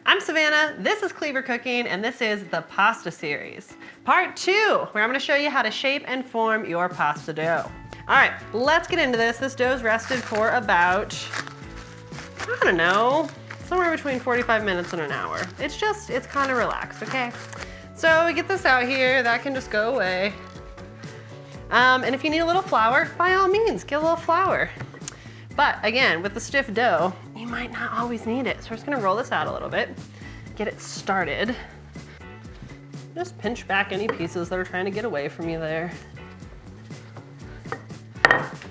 I'm Savannah, this is Cleaver Cooking, and this is the pasta series. Part 2, where I'm gonna show you how to shape and form your pasta dough. All right, let's get into this. This dough's rested for about, I don't know, somewhere between 45 minutes and an hour. It's kind of relaxed, okay? So we get this out here, that can just go away. And if you need a little flour, by all means, get a little flour. But again, with the stiff dough, you might not always need it. So we're just gonna roll this out a little bit, get it started. Just pinch back any pieces that are trying to get away from you there.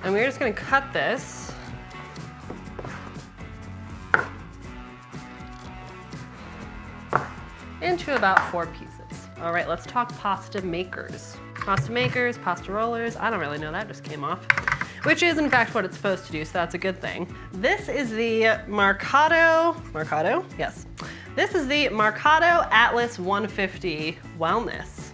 And we're just gonna cut this into about 4 pieces. All right, let's talk pasta makers. Pasta makers, pasta rollers, I don't really know, that just came off. Which is in fact what it's supposed to do, so that's a good thing. This is the Marcato? Yes. This is the Marcato Atlas 150 Wellness.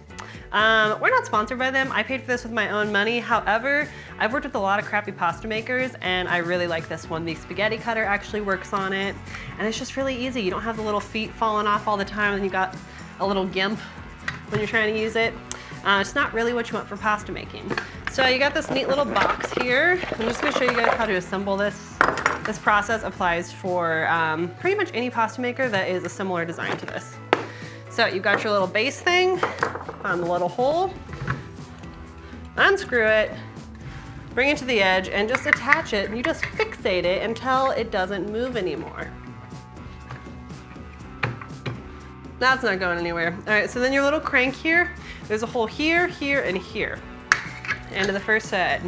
We're not sponsored by them. I paid for this with my own money. However, I've worked with a lot of crappy pasta makers and I really like this one. The spaghetti cutter actually works on it and it's just really easy. You don't have the little feet falling off all the time and you got a little gimp when you're trying to use it. It's not really what you want for pasta making. So you got this neat little box here. I'm just gonna show you guys how to assemble this. This process applies for pretty much any pasta maker that is a similar design to this. So you've got your little base thing, find the little hole, unscrew it, bring it to the edge and just attach it. You just fixate it until it doesn't move anymore. That's not going anywhere. All right, so then your little crank here, there's a hole here, here, and here. End of the first side.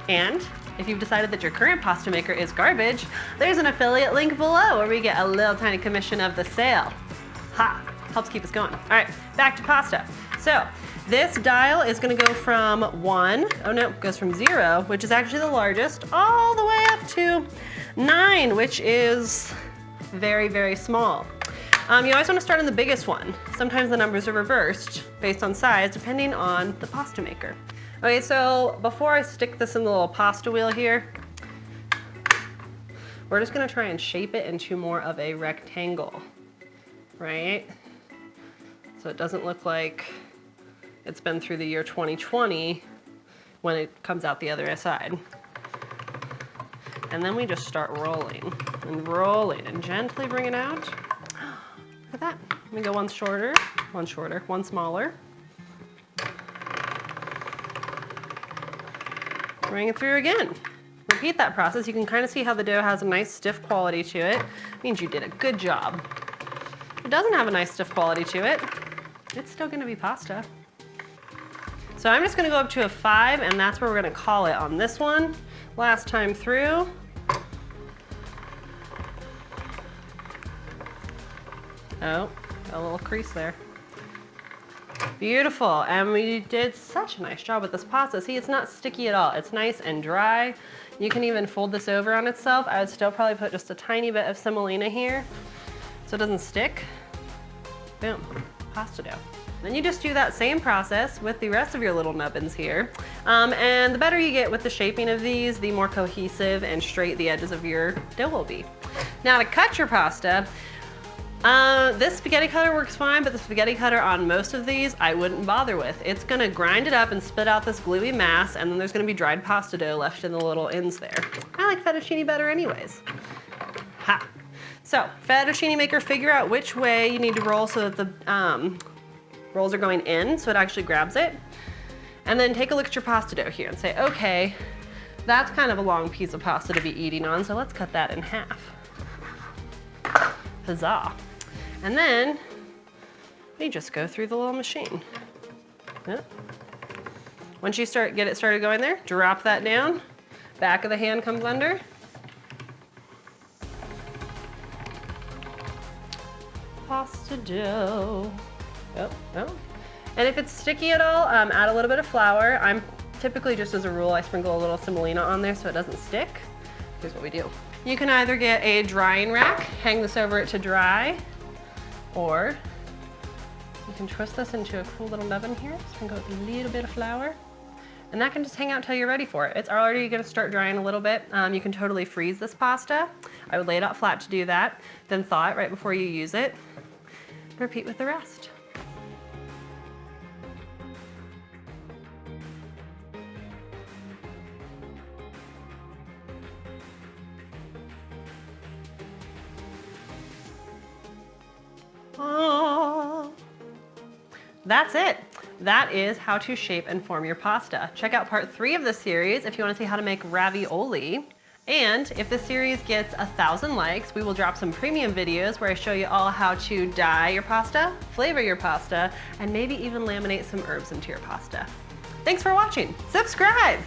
And if you've decided that your current pasta maker is garbage, there's an affiliate link below where we get a little tiny commission of the sale. Ha, helps keep us going. All right, back to pasta. So this dial is gonna go from 1, oh no, it goes from 0, which is actually the largest, all the way up to 9, which is very, very small. You always want to start on the biggest one. Sometimes the numbers are reversed based on size, depending on the pasta maker. Okay, so before I stick this in the little pasta wheel here, we're just gonna try and shape it into more of a rectangle, right? So it doesn't look like it's been through the year 2020 when it comes out the other side. And then we just start rolling and gently bring it out. Look at that. Let me go one shorter, one smaller. Bring it through again. Repeat that process. You can kind of see how the dough has a nice stiff quality to it. It means you did a good job. If it doesn't have a nice stiff quality to it, it's still gonna be pasta. So I'm just gonna go up to a 5 and that's where we're gonna call it on this one. Last time through. Oh, got a little crease there. Beautiful, and we did such a nice job with this pasta. See, it's not sticky at all. It's nice and dry. You can even fold this over on itself. I would still probably put just a tiny bit of semolina here so it doesn't stick. Boom, pasta dough. Then you just do that same process with the rest of your little nubbins here. And the better you get with the shaping of these, the more cohesive and straight the edges of your dough will be. Now to cut your pasta, this spaghetti cutter works fine, but the spaghetti cutter on most of these, I wouldn't bother with. It's gonna grind it up and spit out this gluey mass, and then there's gonna be dried pasta dough left in the little ends there. I like fettuccine better anyways. Ha. So, fettuccine maker, figure out which way you need to roll so that the rolls are going in, so it actually grabs it. And then take a look at your pasta dough here and say, okay, that's kind of a long piece of pasta to be eating on, so let's cut that in half. Huzzah. And then we just go through the little machine. Yep. Once you get it started going there, drop that down. Back of the hand comes under. Pasta dough. Oh. And if it's sticky at all, add a little bit of flour. I'm typically, just as a rule, I sprinkle a little semolina on there so it doesn't stick. Here's what we do. You can either get a drying rack, hang this over it to dry, or you can twist this into a cool little nubbin here. Sprinkle with a little bit of flour, And that can just hang out until you're ready for it. It's already gonna start drying a little bit. You can totally freeze this pasta. I would lay it out flat to do that, then thaw it right before you use it. Repeat with the rest. Oh. That's it. That is how to shape and form your pasta. Check out part 3 of this series if you want to see how to make ravioli. And if this series gets 1,000 likes, we will drop some premium videos where I show you all how to dye your pasta, flavor your pasta, and maybe even laminate some herbs into your pasta. Thanks for watching. Subscribe!